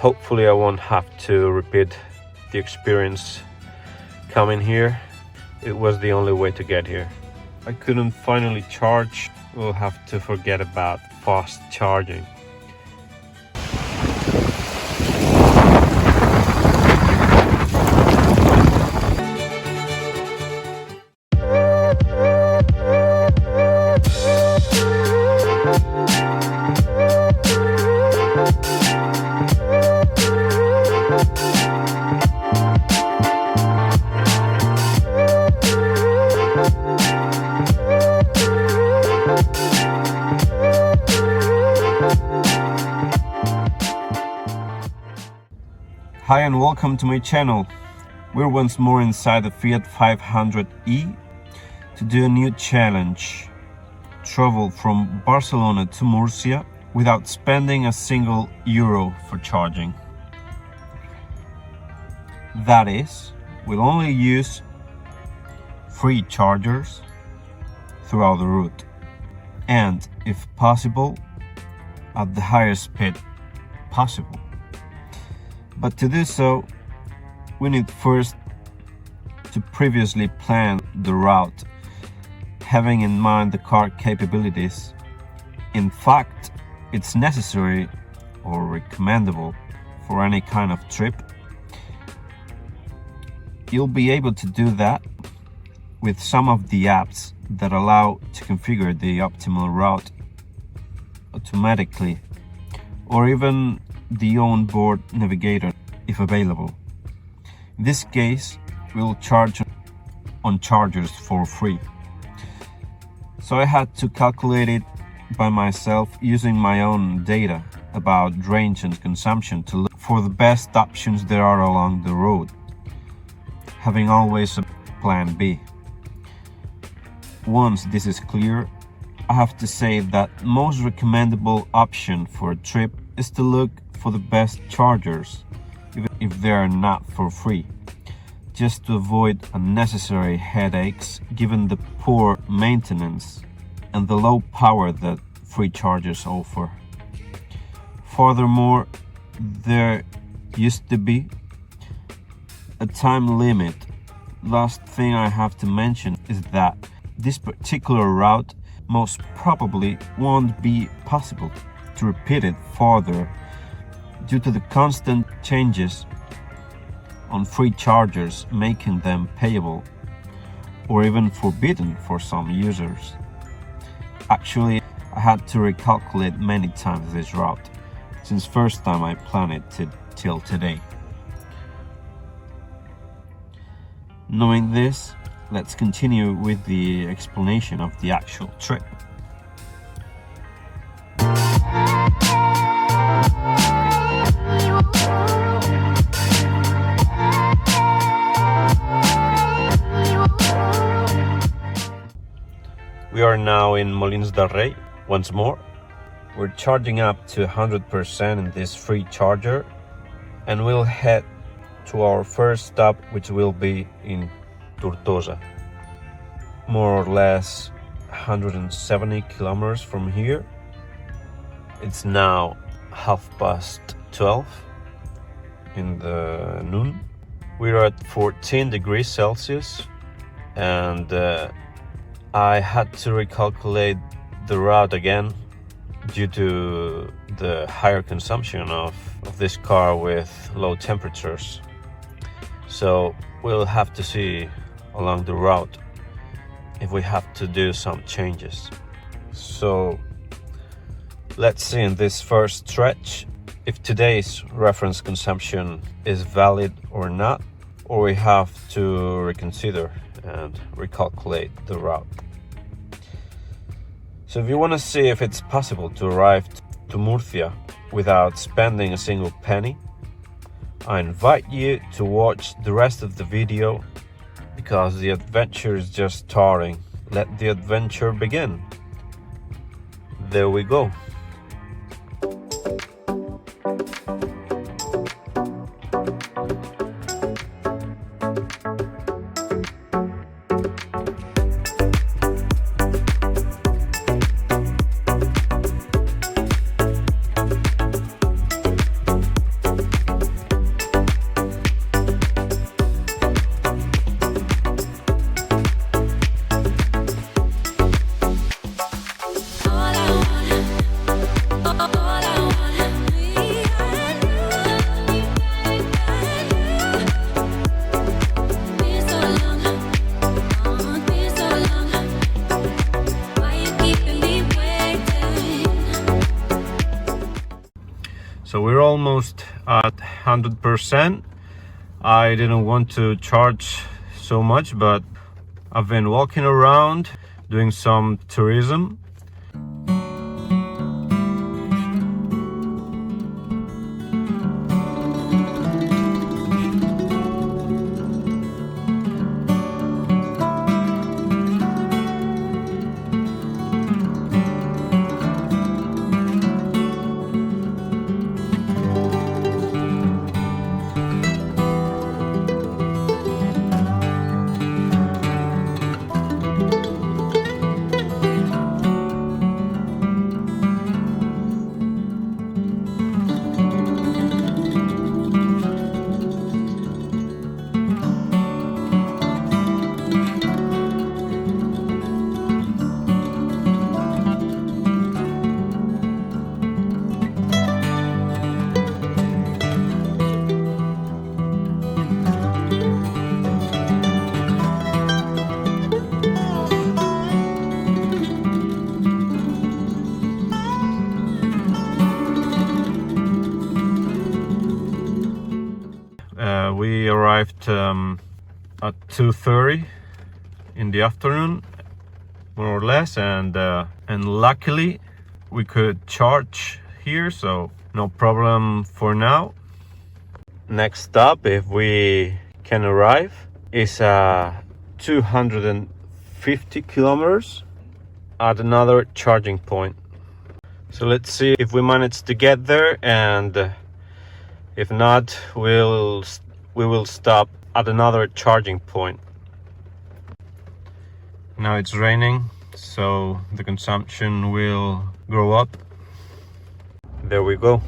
hopefully I won't have to repeat the experience coming here. It was the only way to get here. I couldn't finally charge. We'll have to forget about fast charging. Hi and welcome to my channel. We're once more inside the Fiat 500e to do a new challenge. Travel from Barcelona to Murcia without spending a single euro for charging. That is, we'll only use free chargers throughout the route and, if possible, at the highest speed possible. But to do so, we need first to previously plan the route, having in mind the car capabilities. In fact, it's necessary or recommendable for any kind of trip. You'll be able to do that with some of the apps that allow to configure the optimal route automatically, or even the onboard navigator if available. In this case, we'll charge on chargers for free. So I had to calculate it by myself using my own data about range and consumption to look for the best options there are along the road, having always a plan B. Once this is clear, I have to say that most recommendable option for a trip is to look for the best chargers, even if they are not for free, just to avoid unnecessary headaches given the poor maintenance and the low power that free chargers offer. Furthermore, there used to be a time limit. Last thing I have to mention is that this particular route most probably won't be possible to repeat it further due to the constant changes on free chargers, making them payable or even forbidden for some users. Actually, I had to recalculate many times this route since first time I planned it till today. Knowing this, let's continue with the explanation of the actual trip. We are now in Molins del Rey once more. We're charging up to 100% in this free charger and we'll head to our first stop, which will be in Tortosa, more or less 170 kilometers from here. It's now 12:30 in the noon. We're at 14 degrees Celsius and I had to recalculate the route again due to the higher consumption of this car with low temperatures. So we'll have to see along the route if we have to do some changes. So let's see in this first stretch if today's reference consumption is valid or not, or we have to reconsider and recalculate the route. So if you want to see if it's possible to arrive to Murcia without spending a single penny, I invite you to watch the rest of the video, because the adventure is just starting. Let the adventure begin. There we go. almost at 100%. I didn't want to charge so much, but I've been walking around doing some tourism. We arrived at 2:30 in the afternoon, more or less, and luckily we could charge here, so no problem for now. Next stop, if we can arrive, is 250 kilometers at another charging point. So let's see if we manage to get there, and if not, we will stop at another charging point. Now it's raining, so the consumption will grow up. There we go.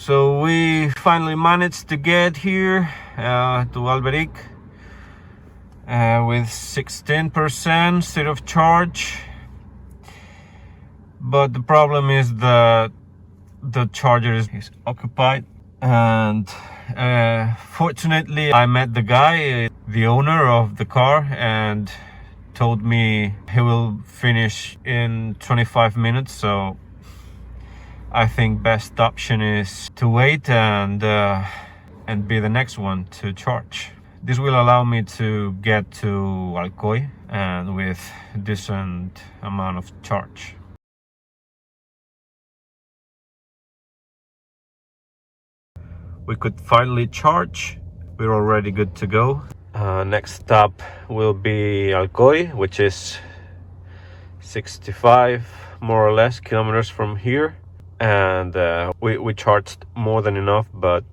So we finally managed to get here to Alberic with 16% state of charge, but the problem is that the charger is occupied, and fortunately I met the guy, the owner of the car, and told me he will finish in 25 minutes, so I think best option is to wait and be the next one to charge. This will allow me to get to Alcoy and with decent amount of charge. We could finally charge. We're already good to go. Next stop will be Alcoy, which is 65 more or less kilometers from here. And we charged more than enough, but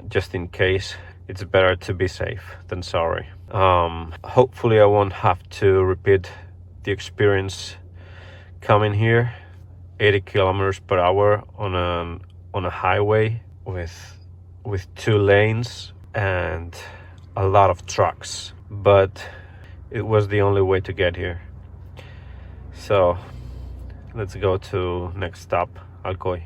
just in case, it's better to be safe than sorry. Hopefully I won't have to repeat the experience coming here 80 kilometers per hour on a highway with 2 lanes and a lot of trucks, but it was the only way to get here. So let's go to next stop, Alcoy.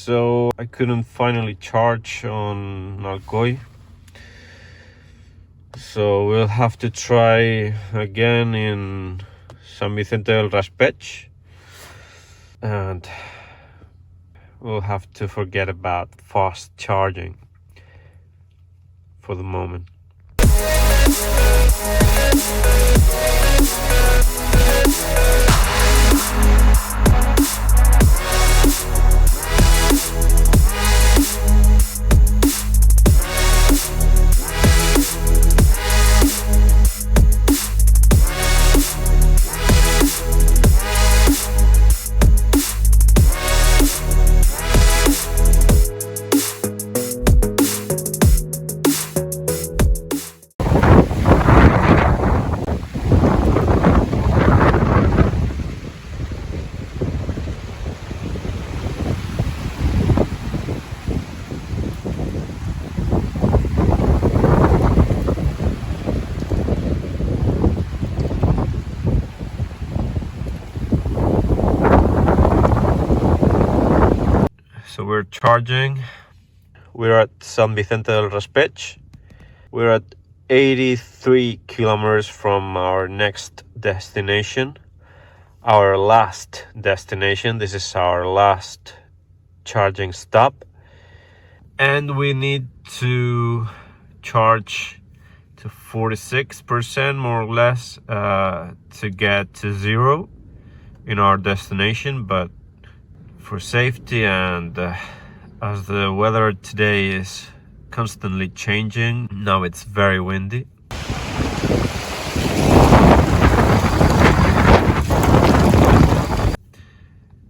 So I couldn't finally charge on Alcoy. So we'll have to try again in San Vicente del Raspech. And we'll have to forget about fast charging for the moment. So we're charging. We're at San Vicente del Raspech. We're at 83 kilometers from our next destination. Our last destination. This is our last charging stop. And we need to charge to 46% more or less to get to zero in our destination. But for safety and as the weather today is constantly changing, now it's very windy.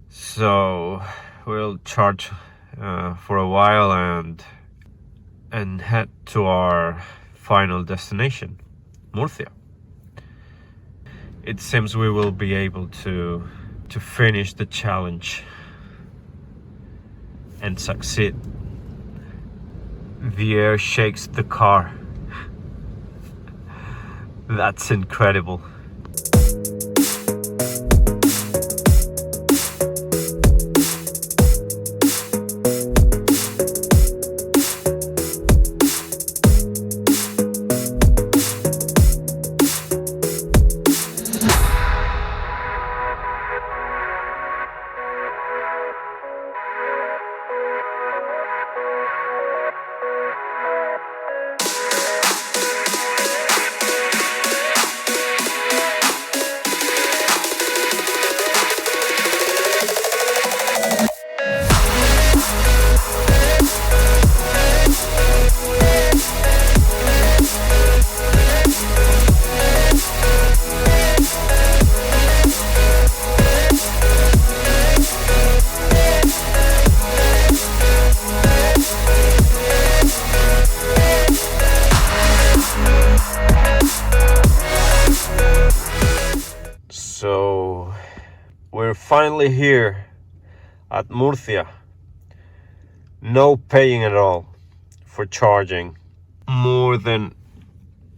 So we'll charge for a while and head to our final destination, Murcia. It seems we will be able to finish the challenge and succeed. The air shakes the car. That's incredible. So we're finally here at Murcia. No paying at all for charging. More than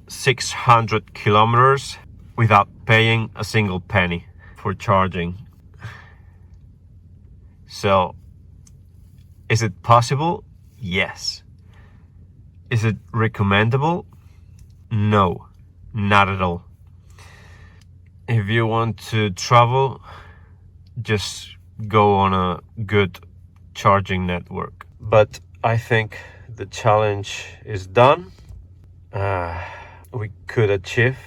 600 kilometers without paying a single penny for charging. So, is it possible? Yes. Is it recommendable? No, not at all. If you want to travel, just go on a good charging network. But I think the challenge is done. We could achieve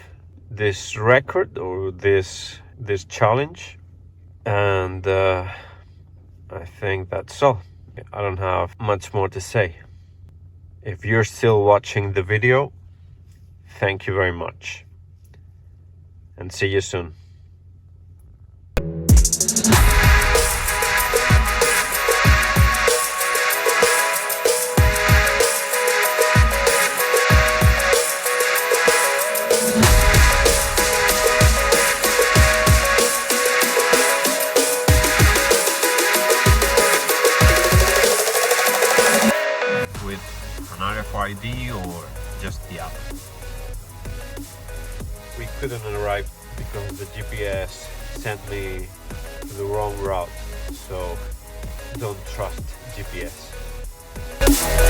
this record or this challenge, and I think that's all. I don't have much more to say. If you're still watching the video, thank you very much, and see you soon. RFID or just the app. We couldn't arrive because the GPS sent me to the wrong route, so don't trust GPS.